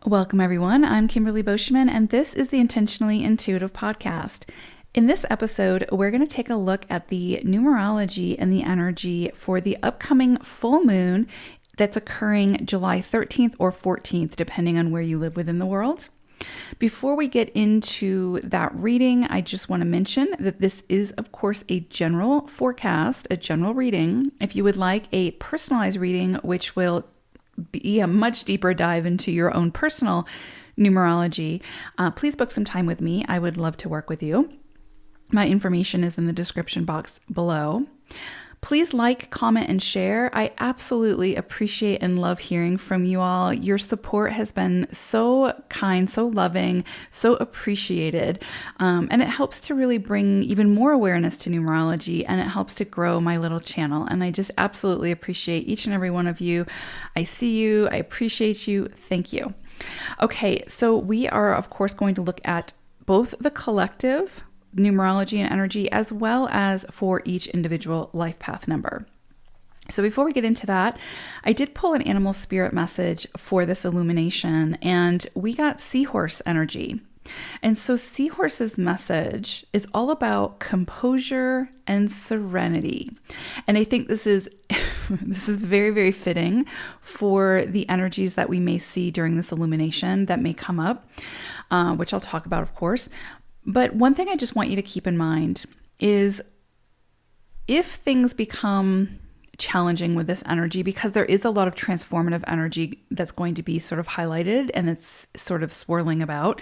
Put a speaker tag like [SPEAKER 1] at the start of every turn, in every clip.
[SPEAKER 1] Welcome, everyone. I'm Kimberly Boschman, and this is the Intentionally Intuitive Podcast. In this episode, we're going to take a look at the numerology and the energy for the upcoming full moon that's occurring July 13th or 14th, depending on where you live within the world. Before we get into that reading, I just want to mention that this is, of course, a general forecast, a general reading. If you would like a personalized reading, which will be a much deeper dive into your own personal numerology, please book some time with me. I would love to work with you. My information is in the description box below. Please like, comment, and share. I absolutely appreciate and love hearing from you all. Your support has been so kind, so loving, so appreciated. And it helps to really bring even more awareness to numerology, and it helps to grow my little channel. And I just absolutely appreciate each and every one of you. I see you. I appreciate you. Thank you. Okay, so we are, of course, going to look at both the collective numerology and energy, as well as for each individual life path number. So before we get into that, I did pull an animal spirit message for this illumination, and we got seahorse energy. And so seahorse's message is all about composure and serenity. And I think this is this is very, very fitting for the energies that we may see during this illumination that may come up, which I'll talk about, of course. But one thing I just want you to keep in mind is if things become challenging with this energy, because there is a lot of transformative energy that's going to be sort of highlighted and it's sort of swirling about.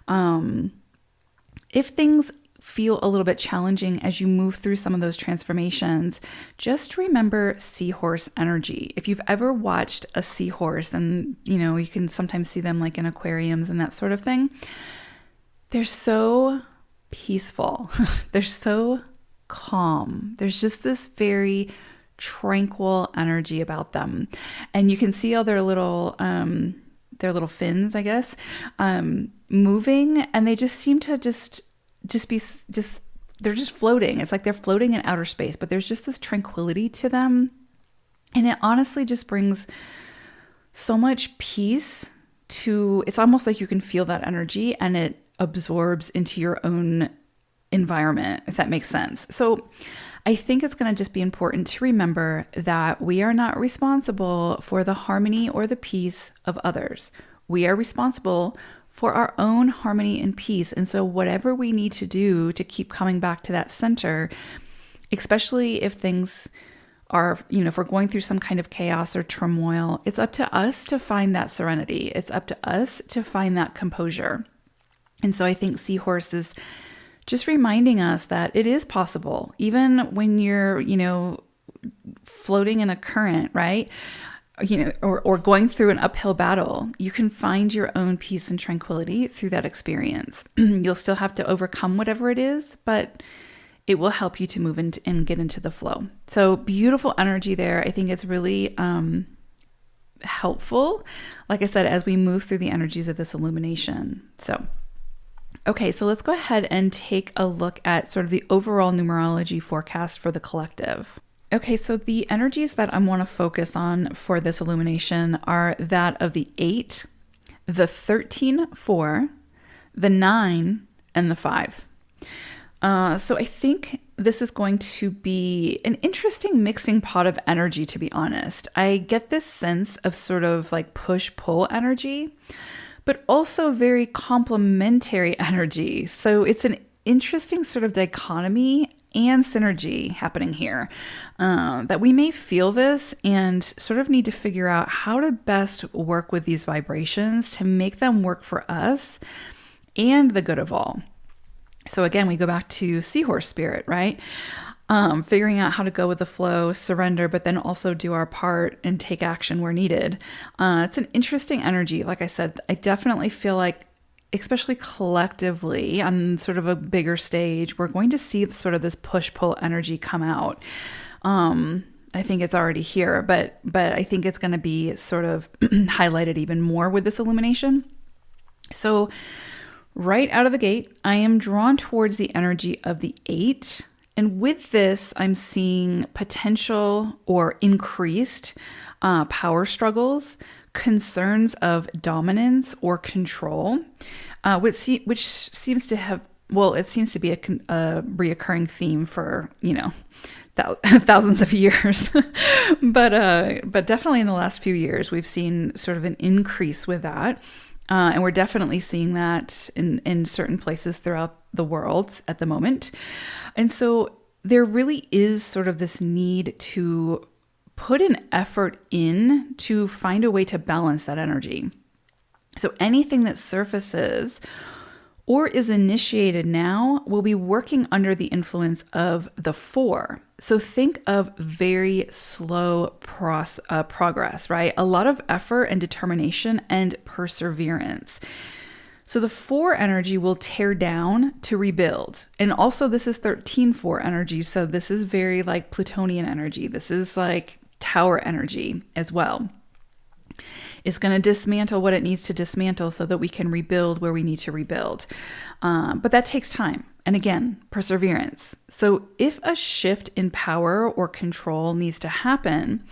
[SPEAKER 1] If things feel a little bit challenging as you move through some of those transformations, just remember seahorse energy. If you've ever watched a seahorse, and you can sometimes see them like in aquariums and that sort of thing, they're so peaceful. They're so calm. There's just this very tranquil energy about them. And you can see all their little fins, I guess, moving, and they just seem to just be they're just floating. It's like they're floating in outer space, but there's just this tranquility to them. And it honestly just brings so much peace to, it's almost like you can feel that energy and it absorbs into your own environment, if that makes sense. So I think it's going to just be important to remember that we are not responsible for the harmony or the peace of others. We are responsible for our own harmony and peace. And so whatever we need to do to keep coming back to that center, especially if things are, if we're going through some kind of chaos or turmoil, it's up to us to find that serenity. It's up to us to find that composure. And so I think Seahorse is just reminding us that it is possible, even when you're, floating in a current, right? Or going through an uphill battle, you can find your own peace and tranquility through that experience. You'll still have to overcome whatever it is, but it will help you to move into and get into the flow. So beautiful energy there. I think it's really helpful, like I said, as we move through the energies of this illumination. Okay, so let's go ahead and take a look at sort of the overall numerology forecast for the collective. Okay, so the energies that I want to focus on for this illumination are that of the 8, the 13-4, the 9, and the 5. So I think this is going to be an interesting mixing pot of energy, to be honest. I get this sense of sort of like push-pull energy, but also very complementary energy. So it's an interesting sort of dichotomy and synergy happening here, that we may feel this and sort of need to figure out how to best work with these vibrations to make them work for us and the good of all. So again, we go back to seahorse spirit, right? Figuring out how to go with the flow, surrender, but then also do our part and take action where needed. It's an interesting energy. Like I said, I definitely feel like, especially collectively on sort of a bigger stage, we're going to see sort of this push-pull energy come out. I think it's already here, but I think it's going to be sort of highlighted even more with this illumination. So right out of the gate, I am drawn towards the energy of the 8. And with this, I'm seeing potential or increased power struggles, concerns of dominance or control, which seems to have, well, it seems to be a reoccurring theme for, thousands of years. but definitely in the last few years, we've seen sort of an increase with that. And we're definitely seeing that in certain places throughout the world at the moment. And so there really is sort of this need to put an effort in to find a way to balance that energy. So anything that surfaces or is initiated now will be working under the influence of the 4. So think of very slow progress, right? A lot of effort and determination and perseverance. So the 4 energy will tear down to rebuild. And also this is 13-4 energy. So this is very like Plutonian energy. This is like tower energy as well. It's going to dismantle what it needs to dismantle so that we can rebuild where we need to rebuild. But that takes time. And again, perseverance. So if a shift in power or control needs to happen,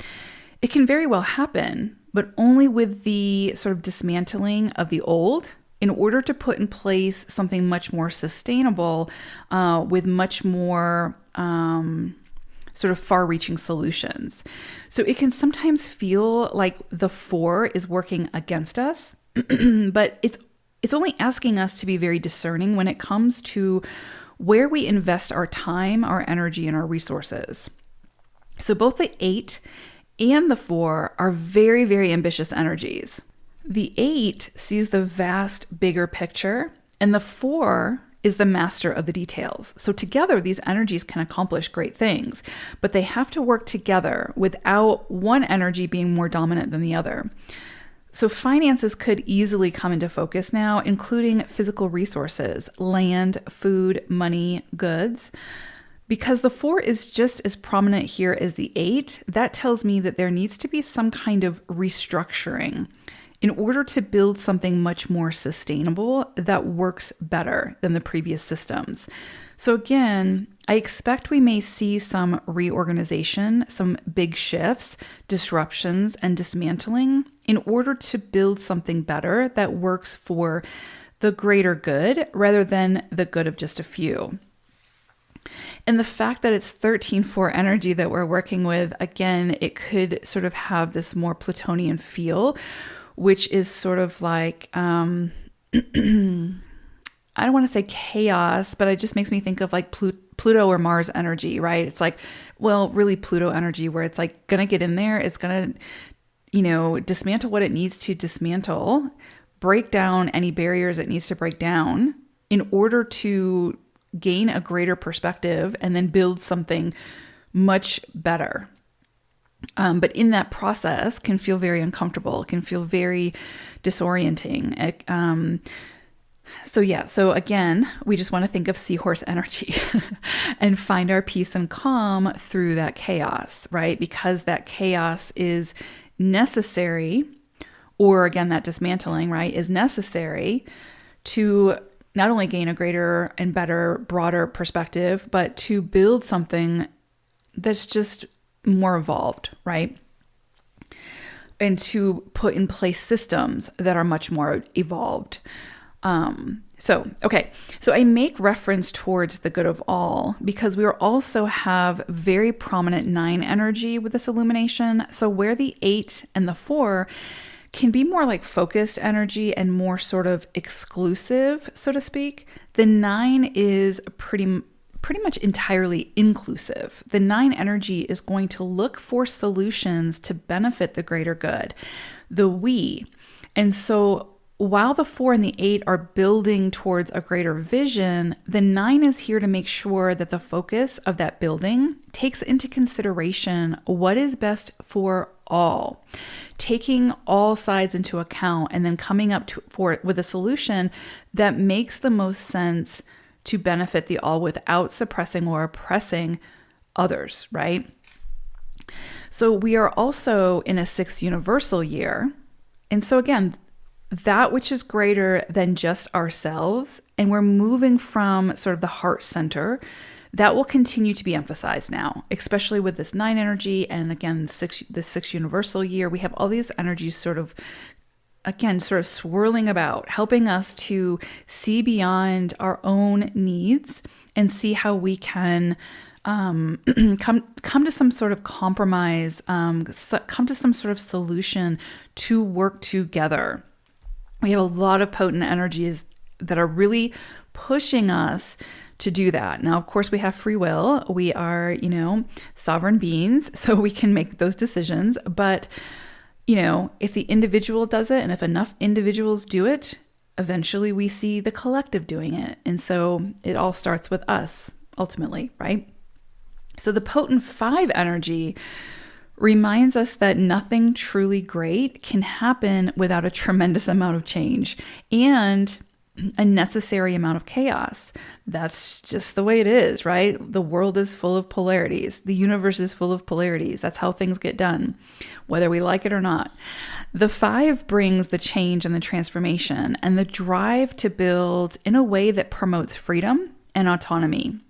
[SPEAKER 1] it can very well happen, but only with the sort of dismantling of the old in order to put in place something much more sustainable with much more sort of far-reaching solutions. So it can sometimes feel like the 4 is working against us, but it's only asking us to be very discerning when it comes to where we invest our time, our energy, and our resources. So both the 8 and the 4 are very, very ambitious energies. The 8 sees the vast, bigger picture, and the 4 is the master of the details. So together, these energies can accomplish great things, but they have to work together without one energy being more dominant than the other. So finances could easily come into focus now, including physical resources, land, food, money, goods. Because the 4 is just as prominent here as the 8, that tells me that there needs to be some kind of restructuring in order to build something much more sustainable that works better than the previous systems. So again, I expect we may see some reorganization, some big shifts, disruptions, and dismantling in order to build something better that works for the greater good rather than the good of just a few. And the fact that it's 13-4 energy that we're working with, again, it could sort of have this more Plutonian feel, which is sort of like, I don't want to say chaos, but it just makes me think of like Pluto or Mars energy, right? It's like, well, really Pluto energy where it's like going to get in there. It's going to, dismantle what it needs to dismantle, break down any barriers it needs to break down in order to gain a greater perspective and then build something much better. But in that process can feel very uncomfortable, can feel very disorienting. So again, we just want to think of seahorse energy and find our peace and calm through that chaos, right? Because that chaos is necessary, or again, that dismantling, right, is necessary to not only gain a greater and better, broader perspective, but to build something that's just more evolved, right? And to put in place systems that are much more evolved. So I make reference towards the good of all because we also have very prominent 9 energy with this illumination. So where the 8 and the 4 can be more like focused energy and more sort of exclusive, so to speak, the 9 is pretty much entirely inclusive. The 9 energy is going to look for solutions to benefit the greater good, the we. And so while the 4 and the 8 are building towards a greater vision, the 9 is here to make sure that the focus of that building takes into consideration what is best for all, taking all sides into account and then coming up with a solution that makes the most sense to benefit the all without suppressing or oppressing others, right? So we are also in a 6th universal year. And so again, that which is greater than just ourselves, and we're moving from sort of the heart center, that will continue to be emphasized now, especially with this 9 energy. And again, the six universal year, we have all these energies sort of swirling about, helping us to see beyond our own needs and see how we can come to some sort of compromise, come to some sort of solution to work together. We have a lot of potent energies that are really pushing us to do that. Now, of course, we have free will. We are, sovereign beings, so we can make those decisions. But if the individual does it and if enough individuals do it, eventually we see the collective doing it. And so it all starts with us ultimately, right? So the potent 5 energy reminds us that nothing truly great can happen without a tremendous amount of change and a necessary amount of chaos. That's just the way it is, right? The world is full of polarities. The universe is full of polarities. That's how things get done, whether we like it or not. The 5 brings the change and the transformation and the drive to build in a way that promotes freedom and autonomy.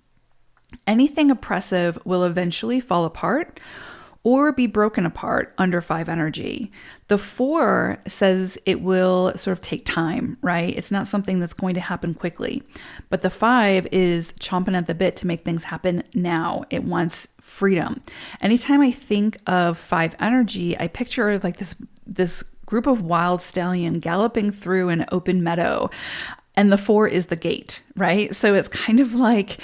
[SPEAKER 1] Anything oppressive will eventually fall apart or be broken apart under 5 energy. The 4 says it will sort of take time, right? It's not something that's going to happen quickly. But the 5 is chomping at the bit to make things happen now. It wants freedom. Anytime I think of 5 energy, I picture like this group of wild stallion galloping through an open meadow. And the 4 is the gate, right? So it's kind of like,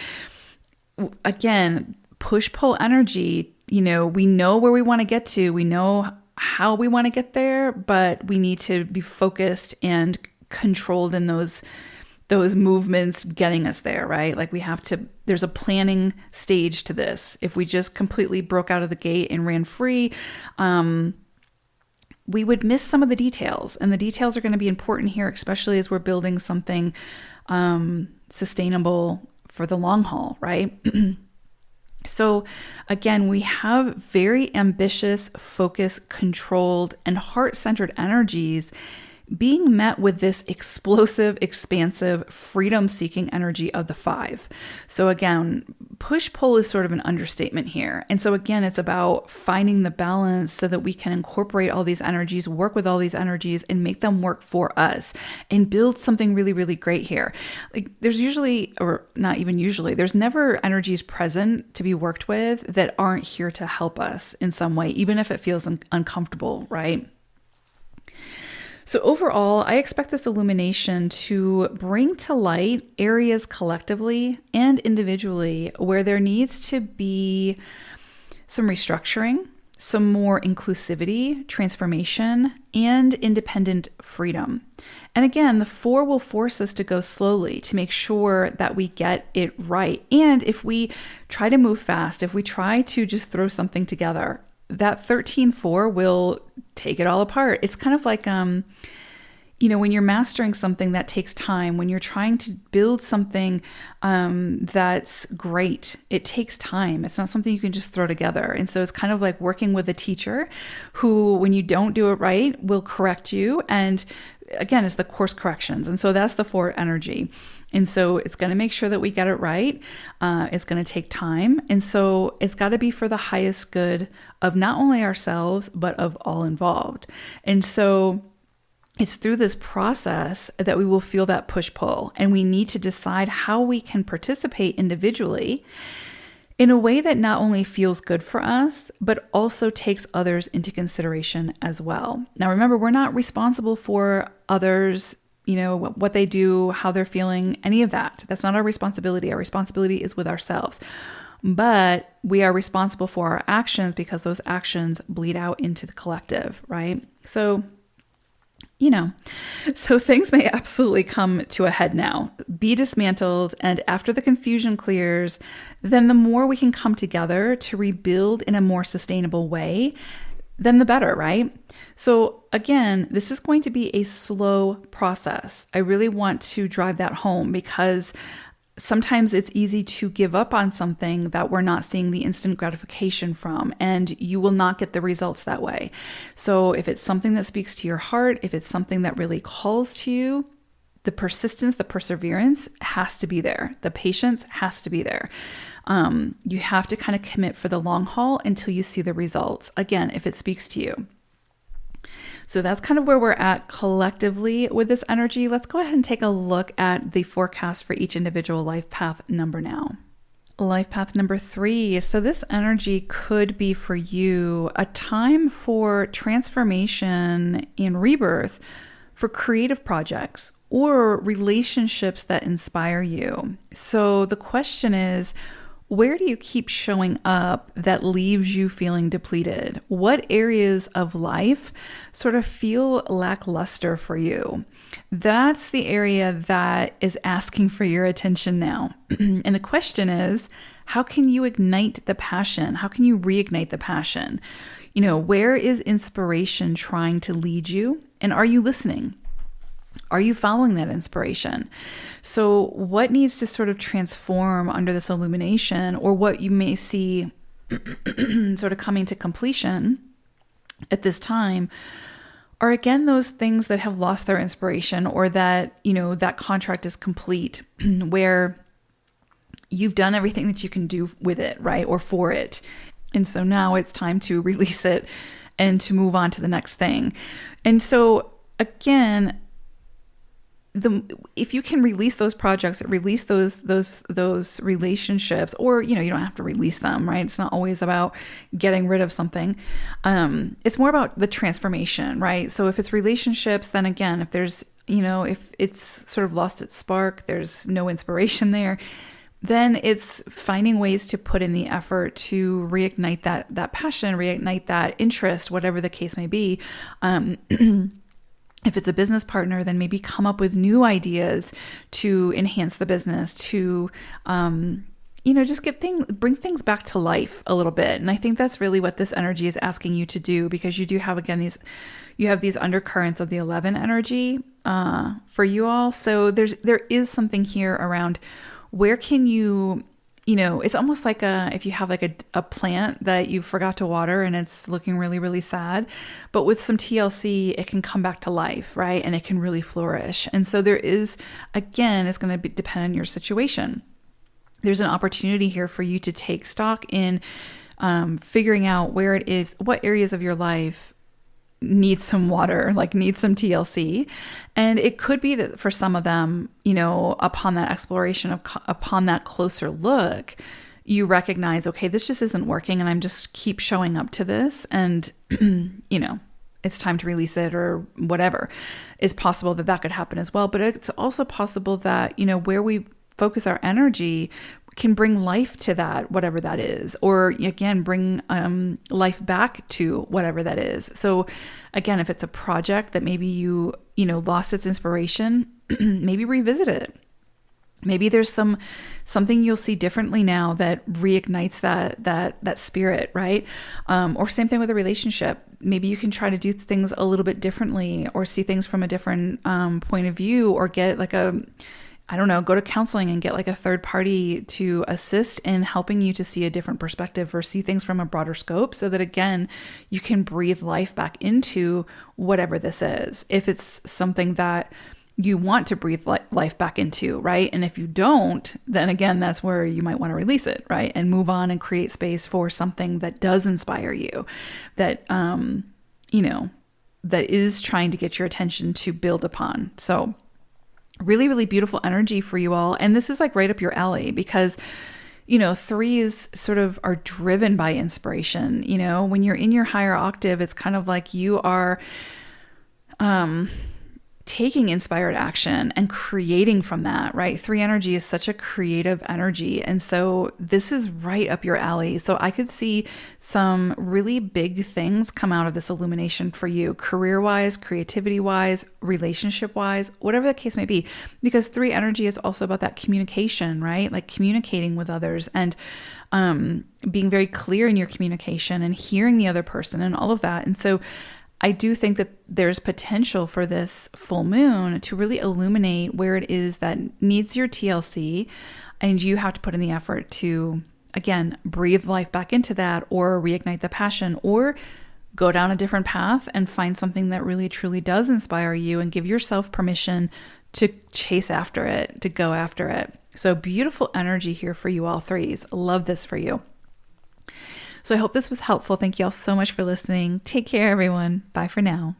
[SPEAKER 1] again, push-pull energy. We know where we want to get to. We know how we want to get there, but we need to be focused and controlled in those movements getting us there, right? Like there's a planning stage to this. If we just completely broke out of the gate and ran free, we would miss some of the details. And the details are going to be important here, especially as we're building something sustainable for the long haul, right? So again, we have very ambitious, focused, controlled, and heart-centered energies being met with this explosive, expansive, freedom-seeking energy of the 5. So again, push-pull is sort of an understatement here. And so again, it's about finding the balance so that we can incorporate all these energies, work with all these energies, and make them work for us and build something really, really great here. Like there's usually, or not even usually, there's never energies present to be worked with that aren't here to help us in some way, even if it feels uncomfortable, right? So overall, I expect this illumination to bring to light areas collectively and individually where there needs to be some restructuring, some more inclusivity, transformation, and independent freedom. And again, the 4 will force us to go slowly to make sure that we get it right. And if we try to move fast, if we try to just throw something together, that 13-4 will take it all apart. It's kind of like, when you're mastering something that takes time, when you're trying to build something that's great, it takes time. It's not something you can just throw together. And so it's kind of like working with a teacher who, when you don't do it right, will correct you. And again, it's the course corrections. And so that's the 4 energy. And so it's going to make sure that we get it right. It's going to take time. And so it's got to be for the highest good of not only ourselves, but of all involved. And so it's through this process that we will feel that push-pull. And we need to decide how we can participate individually in a way that not only feels good for us, but also takes others into consideration as well. Now, remember, we're not responsible for others, what they do, how they're feeling, any of that. That's not our responsibility. Our responsibility is with ourselves. But we are responsible for our actions because those actions bleed out into the collective, right? So things may absolutely come to a head now, be dismantled, and after the confusion clears, then the more we can come together to rebuild in a more sustainable way, then the better, right? So again, this is going to be a slow process. I really want to drive that home because sometimes it's easy to give up on something that we're not seeing the instant gratification from, and you will not get the results that way. So if it's something that speaks to your heart, if it's something that really calls to you, the persistence, the perseverance has to be there. The patience has to be there. You have to kind of commit for the long haul until you see the results. Again, if it speaks to you. So that's kind of where we're at collectively with this energy. Let's go ahead and take a look at the forecast for each individual life path number now. Life path number 3. So this energy could be for you a time for transformation and rebirth for creative projects or relationships that inspire you. So the question is, where do you keep showing up that leaves you feeling depleted? What areas of life sort of feel lackluster for you? That's the area that is asking for your attention now. And the question is, how can you ignite the passion? How can you reignite the passion? Where is inspiration trying to lead you? And are you listening? Are you following that inspiration? So what needs to sort of transform under this illumination, or what you may see sort of coming to completion at this time, are again those things that have lost their inspiration, or that, that contract is complete where you've done everything that you can do with it, right? Or for it. And so now it's time to release it and to move on to the next thing. And so again, if you can release those projects, release those relationships, or you don't have to release them, right? It's not always about getting rid of something. It's more about the transformation, right? So if it's relationships, then again, if there's if it's sort of lost its spark, there's no inspiration there, then it's finding ways to put in the effort to reignite that passion, reignite that interest, whatever the case may be. If it's a business partner, then maybe come up with new ideas to enhance the business, to, just bring things back to life a little bit. And I think that's really what this energy is asking you to do, because you do have, again, you have these undercurrents of the 11 energy for you all. So there is something here around where can you, it's almost like if you have like a plant that you forgot to water and it's looking really, really sad, but with some TLC, it can come back to life, right? And it can really flourish. And so there is, again, it's going to depend on your situation. There's an opportunity here for you to take stock in figuring out where it is, what areas of your life need some water, like need some TLC. And it could be that for some of them, upon that exploration, upon that closer look, you recognize, okay, this just isn't working and I'm just keep showing up to this, and, it's time to release it, or whatever. It's possible that could happen as well. But it's also possible that, where we focus our energy can bring life to that, whatever that is, or again, bring life back to whatever that is. So again, if it's a project that maybe you lost its inspiration, maybe revisit it. Maybe there's something you'll see differently now that reignites that spirit, right? Or same thing with a relationship. Maybe you can try to do things a little bit differently, or see things from a different point of view, or get like go to counseling and get like a third party to assist in helping you to see a different perspective, or see things from a broader scope, so that again, you can breathe life back into whatever this is. If it's something that you want to breathe life back into, right? And if you don't, then again, that's where you might want to release it, right? And move on and create space for something that does inspire you, that, that is trying to get your attention to build upon. So really, really beautiful energy for you all. And this is like right up your alley, because, threes sort of are driven by inspiration. When you're in your higher octave, it's kind of like you are, taking inspired action and creating from that, right? 3 energy is such a creative energy. And so this is right up your alley. So I could see some really big things come out of this illumination for you, career-wise, creativity-wise, relationship-wise, whatever the case may be. Because 3 energy is also about that communication, right? Like communicating with others and being very clear in your communication and hearing the other person and all of that. And so I do think that there's potential for this full moon to really illuminate where it is that needs your TLC, and you have to put in the effort to, again, breathe life back into that, or reignite the passion, or go down a different path and find something that really truly does inspire you, and give yourself permission to chase after it, to go after it. So beautiful energy here for you all threes. Love this for you. So I hope this was helpful. Thank you all so much for listening. Take care, everyone. Bye for now.